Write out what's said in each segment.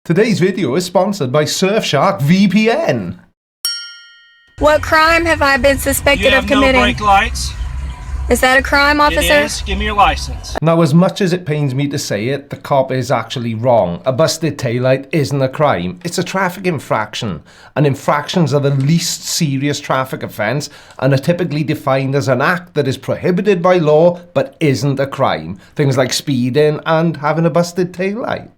Today's video is sponsored by Surfshark VPN. What crime have I been suspected of committing? No brake lights. Is that a crime, officer? It is. Give me your license. Now, as much as it pains me to say it, the cop is actually wrong. A busted taillight isn't a crime. It's a traffic infraction. And infractions are the least serious traffic offence and are typically defined as an act that is prohibited by law but isn't a crime. Things like speeding and having a busted taillight.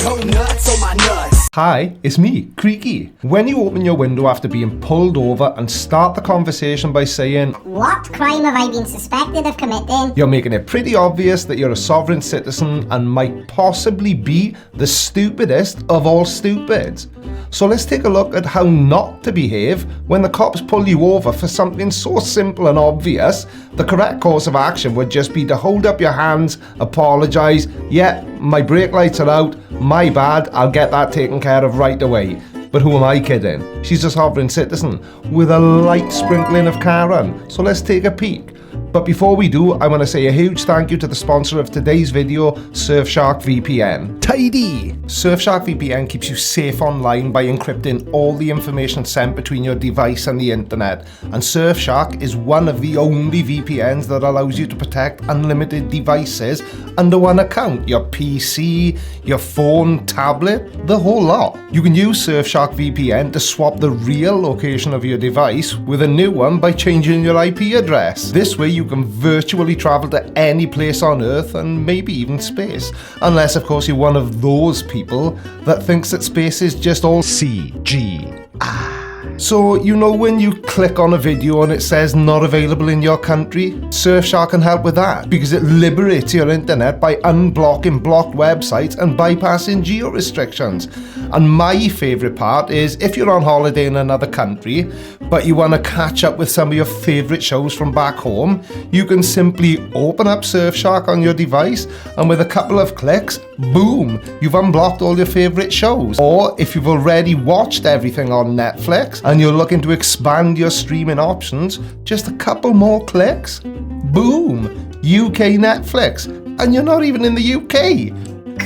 Go nuts on my nuts. Hi, it's me, Creaky. When you open your window after being pulled over and start the conversation by saying, "What crime have I been suspected of committing?" you're making it pretty obvious that you're a sovereign citizen and might possibly be the stupidest of all stupids. So let's take a look at how not to behave when the cops pull you over for something so simple and obvious. The correct course of action would just be to hold up your hands, apologise, yeah, my brake lights are out, my bad, I'll get that taken care of right away. But who am I kidding? She's a sovereign citizen with a light sprinkling of Karen. So let's take a peek. But before we do, I want to say a huge thank you to the sponsor of today's video, Surfshark VPN. Tidy! Surfshark VPN keeps you safe online by encrypting all the information sent between your device and the internet. And Surfshark is one of the only VPNs that allows you to protect unlimited devices under one account. Your PC, your phone, tablet, the whole lot. You can use Surfshark VPN to swap the real location of your device with a new one by changing your IP address. This way you can virtually travel to any place on Earth and maybe even space. Unless, of course, you're one of those people that thinks that space is just all CGI. So, you know when you click on a video and it says not available in your country? Surfshark can help with that because it liberates your internet by unblocking blocked websites and bypassing geo restrictions. And my favourite part is if you're on holiday in another country but you want to catch up with some of your favourite shows from back home, you can simply open up Surfshark on your device and with a couple of clicks, boom, you've unblocked all your favourite shows. Or if you've already watched everything on Netflix and you're looking to expand your streaming options, just a couple more clicks, boom, UK Netflix, and you're not even in the UK.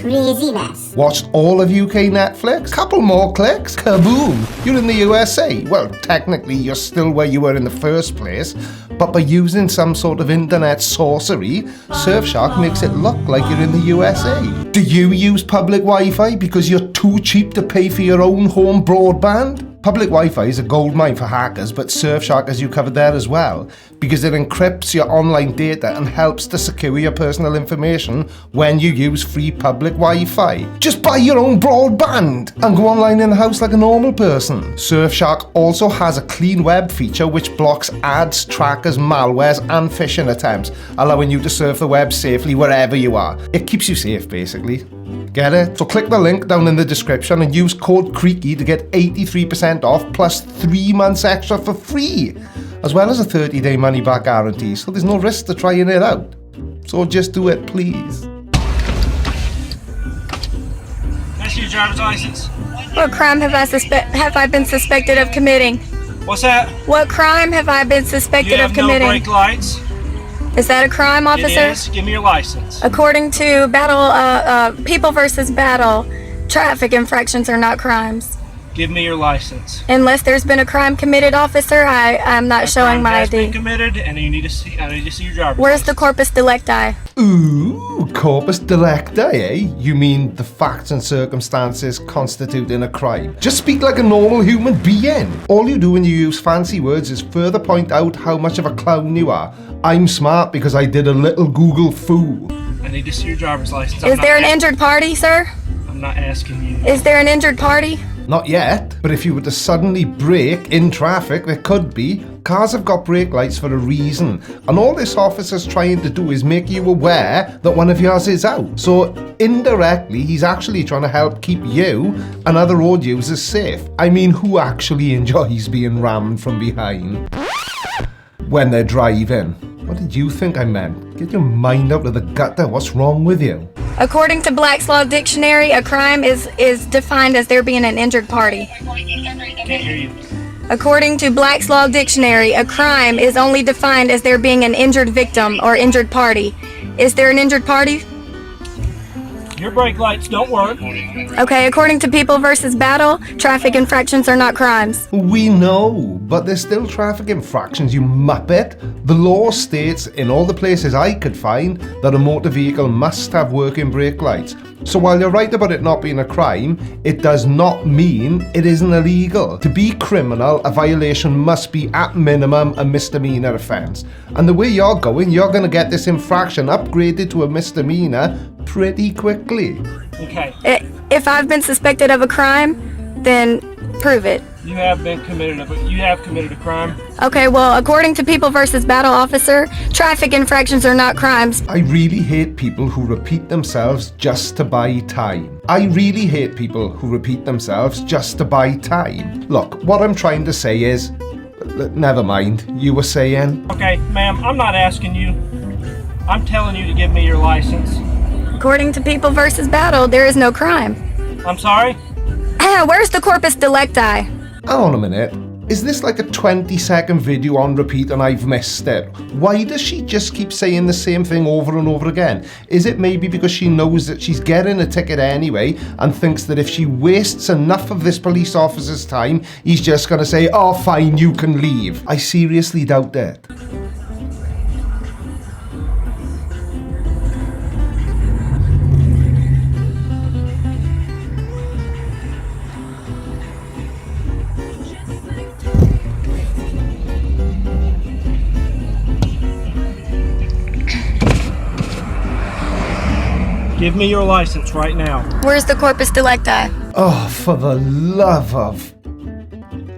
Craziness. Watched all of UK Netflix? Couple more clicks? Kaboom! You're in the USA. Well, technically you're still where you were in the first place, but by using some sort of internet sorcery, Surfshark makes it look like you're in the USA. Do you use public Wi-Fi because you're too cheap to pay for your own home broadband? Public Wi-Fi is a goldmine for hackers, but Surfshark has you covered there as well, because it encrypts your online data and helps to secure your personal information when you use free public Wi-Fi. Just buy your own broadband and go online in the house like a normal person. Surfshark also has a clean web feature which blocks ads, trackers, malwares and phishing attempts, allowing you to surf the web safely wherever you are. It keeps you safe, basically. Get it? So click the link down in the description and use code Creaky to get 83% off plus 3 months extra for free, as well as a 30-day money-back guarantee, so there's no risk to trying it out. So just do it, please. That's your driver's license. What crime have I been suspected of committing? What's that? What crime have I been suspected You of have no committing? brake lights. Is that a crime, officer? It is. Give me your license. According to People versus Battle, traffic infractions are not crimes. Give me your license. Unless there's been a crime committed, officer, I'm not showing my Has been ID. committed, and I need to see your driver's Where's the license. corpus delicti? Ooh, corpus delicti, eh? You mean the facts and circumstances constituting a crime. Just speak like a normal human being. All you do when you use fancy words is further point out how much of a clown you are. I'm smart because I did a little Google foo. I need to see your driver's license. Is there an injured party, sir? I'm not asking you. Is there an injured party? Not yet, but if you were to suddenly brake in traffic, there could be. Cars have got brake lights for a reason, and all this officer's trying to do is make you aware that one of yours is out. So indirectly, he's actually trying to help keep you and other road users safe. I mean, who actually enjoys being rammed from behind when they're driving? What did you think I meant? Get your mind out of the gutter. What's wrong with you? According to Black's Law Dictionary, a crime is defined as there being an injured party. Can't hear you. According to Black's Law Dictionary, a crime is only defined as there being an injured victim or injured party. Is there an injured party? Your brake lights don't work. Okay, according to People versus Battle, traffic infractions are not crimes. We know, but there's still traffic infractions, you muppet. The law states in all the places I could find that a motor vehicle must have working brake lights. So while you're right about it not being a crime, it does not mean it isn't illegal. To be criminal, a violation must be at minimum a misdemeanor offence. And the way you're going to get this infraction upgraded to a misdemeanor pretty quickly. Okay. If I've been suspected of a crime, then prove it. You have committed a crime. Okay, well, according to People versus Battle officer, traffic infractions are not crimes. I really hate people who repeat themselves just to buy time. I really hate people who repeat themselves just to buy time. Look, what I'm trying to say is, never mind, you were saying? Okay, ma'am, I'm not asking you. I'm telling you to give me your license. According to People versus Battle, there is no crime. I'm sorry? Where's the corpus delicti? Hang on a minute. Is this like a 20-second video on repeat and I've missed it? Why does she just keep saying the same thing over and over again? Is it maybe because she knows that she's getting a ticket anyway and thinks that if she wastes enough of this police officer's time, he's just gonna say, oh fine, you can leave? I seriously doubt it. Give me your license right now. Where's the corpus delicti? Oh, for the love of...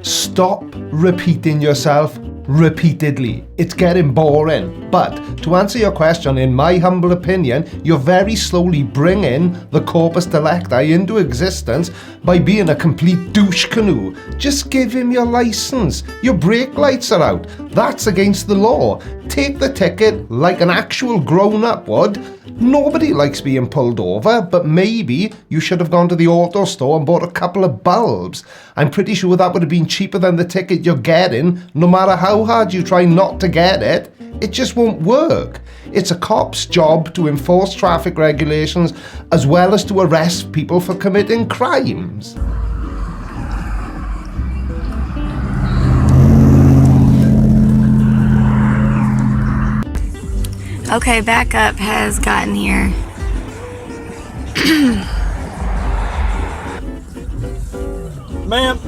Stop repeating yourself repeatedly. It's getting boring. But to answer your question, in my humble opinion, you're very slowly bringing the corpus delicti into existence by being a complete douche canoe. Just give him your license. Your brake lights are out. That's against the law. Take the ticket like an actual grown-up would. Nobody likes being pulled over, but maybe you should have gone to the auto store and bought a couple of bulbs. I'm pretty sure that would have been cheaper than the ticket you're getting. No matter how hard you try not to get it, it just won't work. It's a cop's job to enforce traffic regulations as well as to arrest people for committing crimes. Okay, backup has gotten here. Ma'am.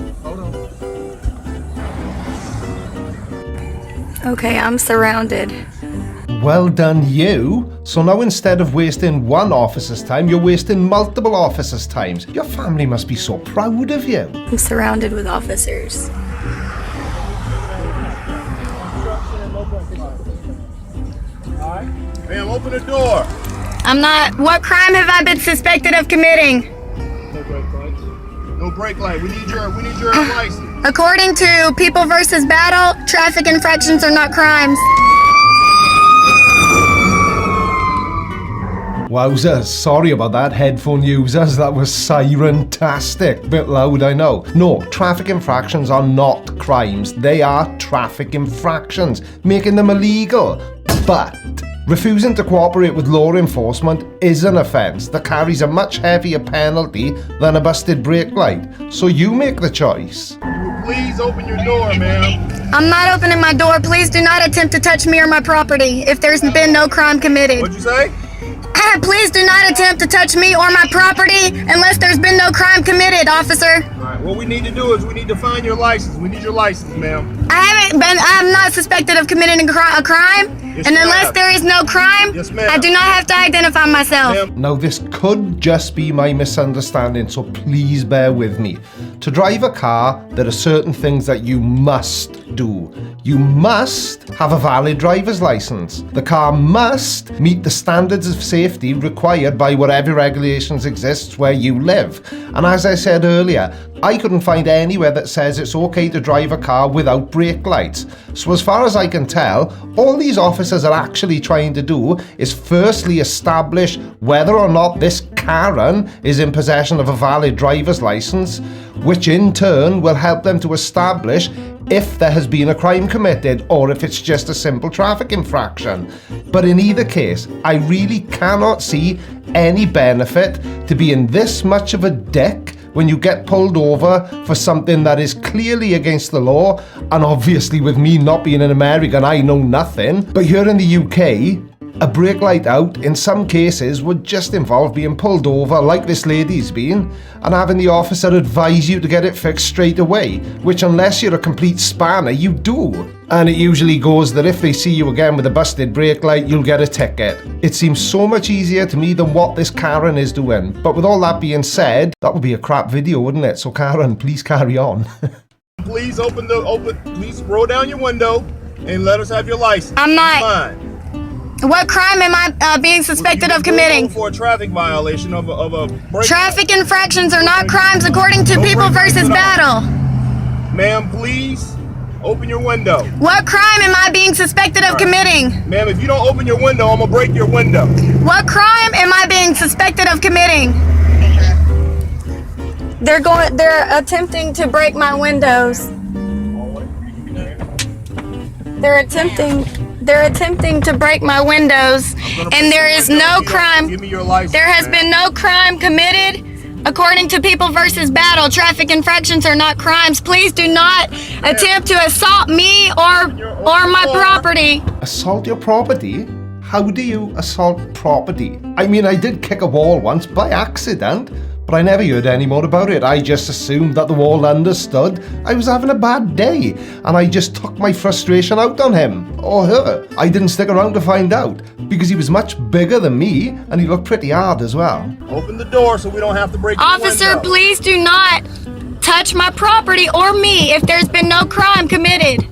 Okay, I'm surrounded. Well done you. So now instead of wasting one officer's time, you're wasting multiple officers' times. Your family must be so proud of you. I'm surrounded with officers. Ma'am, open the door. I'm not. What crime have I been suspected of committing? No brake light. We need your license. According to People versus Battle, traffic infractions are not crimes. Wowzers, sorry about that, headphone users, that was siren-tastic. Bit loud, I know. No, traffic infractions are not crimes. They are traffic infractions, making them illegal. But refusing to cooperate with law enforcement is an offence that carries a much heavier penalty than a busted brake light. So you make the choice. Please open your door, ma'am. I'm not opening my door. Please do not attempt to touch me or my property if there's been no crime committed. What'd you say? Please do not attempt to touch me or my property unless there's been no crime committed, officer. All right, what we need to do is we need to find your license. We need your license, ma'am. I'm not suspected of committing a crime. Yes, And unless there is no crime, yes, ma'am. I do not have to identify myself. Ma'am. Now this could just be my misunderstanding, so please bear with me. To drive a car, there are certain things that you must do. You must have a valid driver's license. The car must meet the standards of safety required by whatever regulations exists where you live. And as I said earlier, I couldn't find anywhere that says it's okay to drive a car without brake lights. So as far as I can tell, all these officers are actually trying to do is firstly establish whether or not this Karen is in possession of a valid driver's license, which in turn will help them to establish if there has been a crime committed or if it's just a simple traffic infraction. But in either case, I really cannot see any benefit to being this much of a dick when you get pulled over for something that is clearly against the law. And obviously with me not being an American, I know nothing. But here in the UK, a brake light out in some cases would just involve being pulled over like this lady's been and having the officer advise you to get it fixed straight away, which unless you're a complete spanner, you do. And it usually goes that if they see you again with a busted brake light, you'll get a ticket. It seems so much easier to me than what this Karen is doing. But with all that being said, that would be a crap video, wouldn't it? So Karen, please carry on. Please please roll down your window and let us have your license. I'm not. Fine. What crime am I being suspected of committing? For a traffic violation of a break. Traffic infractions are not crimes according to People versus Battle. Ma'am, please open your window. What crime am I being suspected of committing? Ma'am, if you don't open your window, I'm gonna break your window. What crime am I being suspected of committing? They're attempting to break my windows. They're attempting to break my windows, and there is no crime. Give me your license. There has been no crime committed according to People versus Battle. Traffic infractions are not crimes. Please do not attempt to assault me or my property. Assault your property? How do you assault property? I mean, I did kick a wall once by accident, but I never heard any more about it. I just assumed that the wall understood I was having a bad day, and I just took my frustration out on him, or her. I didn't stick around to find out, because he was much bigger than me, and he looked pretty hard as well. Open the door so we don't have to break your Officer, window. please do not touch my property or me if there's been no crime committed.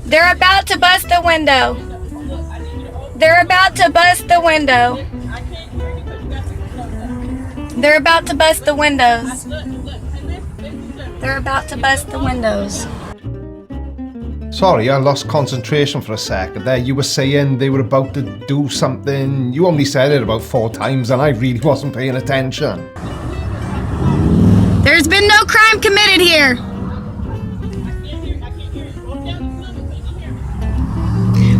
They're about to bust the window. They're about to bust the window. They're about to bust the windows. They're about to bust the windows. Sorry, I lost concentration for a second there. You were saying they were about to do something. You only said it about 4 times and I really wasn't paying attention. There's been no crime committed here.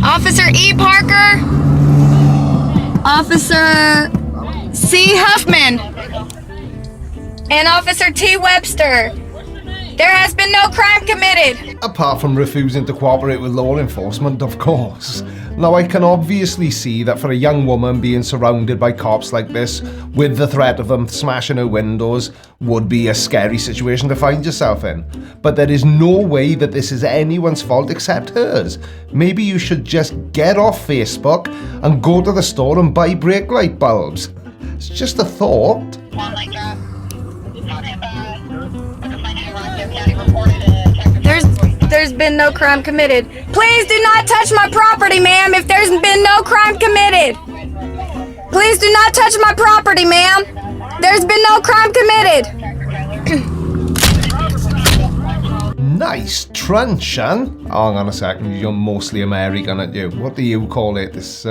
Officer E. Parker. Officer C. Huffman. And Officer T. Webster. There has been no crime committed. Apart from refusing to cooperate with law enforcement, of course. Now, I can obviously see that for a young woman being surrounded by cops like this, with the threat of them smashing her windows, would be a scary situation to find yourself in. But there is no way that this is anyone's fault except hers. Maybe you should just get off Facebook and go to the store and buy brake light bulbs. It's just a thought. There's been no crime committed. Please do not touch my property, ma'am, if there's been no crime committed. Please do not touch my property, ma'am. There's been no crime committed. Nice truncheon. Hang on a second, you're mostly American, aren't you? What do you call it? This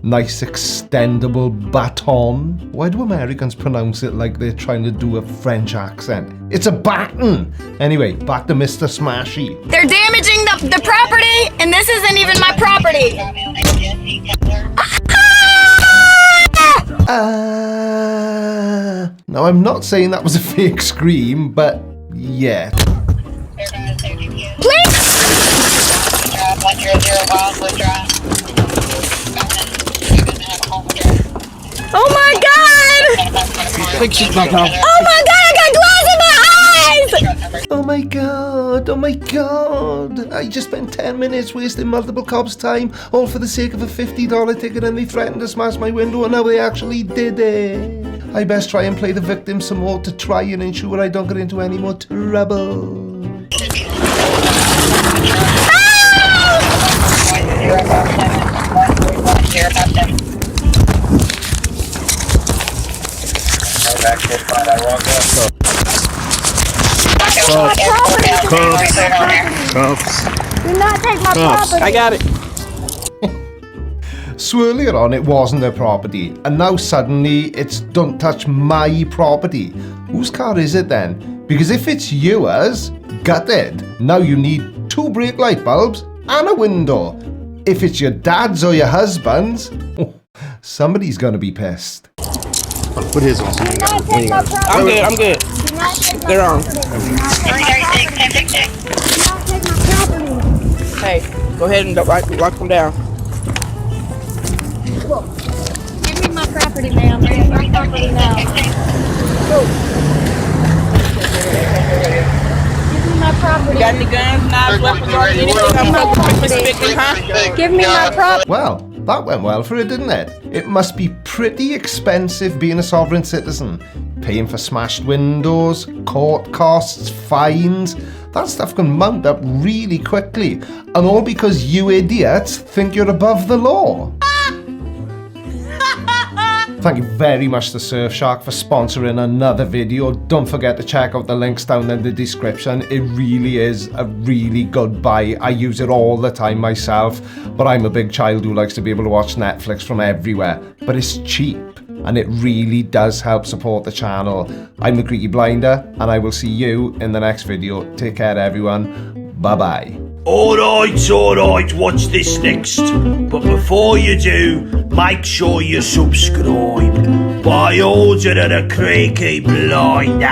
nice extendable baton? Why do Americans pronounce it like they're trying to do a French accent? It's a baton! Anyway, back to Mr. Smashy. They're damaging the property, and this isn't even my property. Now, I'm not saying that was a fake scream, but yeah. Please! Oh my god! Oh my god, I got glass in my eyes! Oh my god, oh my god. I just spent 10 minutes wasting multiple cops' time, all for the sake of a $50 ticket, and they threatened to smash my window, and now they actually did it. I best try and play the victim some more to try and ensure I don't get into any more trouble. Do not take my property. I got it. So earlier on it wasn't their property, and now suddenly it's don't touch my property. Whose car is it then? Because if it's yours, gutted. Now you need 2 brake light bulbs and a window. If it's your dad's or your husband's, somebody's gonna be pissed. Put his on. Do not take my property. I'm good. Do not take my They're on. property. Do not take my property. Hey, go ahead and lock them down. Give me my property, ma'am. Give me my property now. Give me my property. Got any guns, knives, weapons, or anything? Huh? Give me my property. Well, that went well for it, didn't it? It must be pretty expensive being a sovereign citizen. Paying for smashed windows, court costs, fines. That stuff can mount up really quickly. And all because you idiots think you're above the law. Thank you very much to Surfshark for sponsoring another video. Don't forget to check out the links down in the description. It really is a really good buy. I use it all the time myself, but I'm a big child who likes to be able to watch Netflix from everywhere. But it's cheap, and it really does help support the channel. I'm the Creaky Blinder, and I will see you in the next video. Take care, everyone. Bye-bye. Alright, watch this next. But before you do, make sure you subscribe. By order of the Creaky Blinder.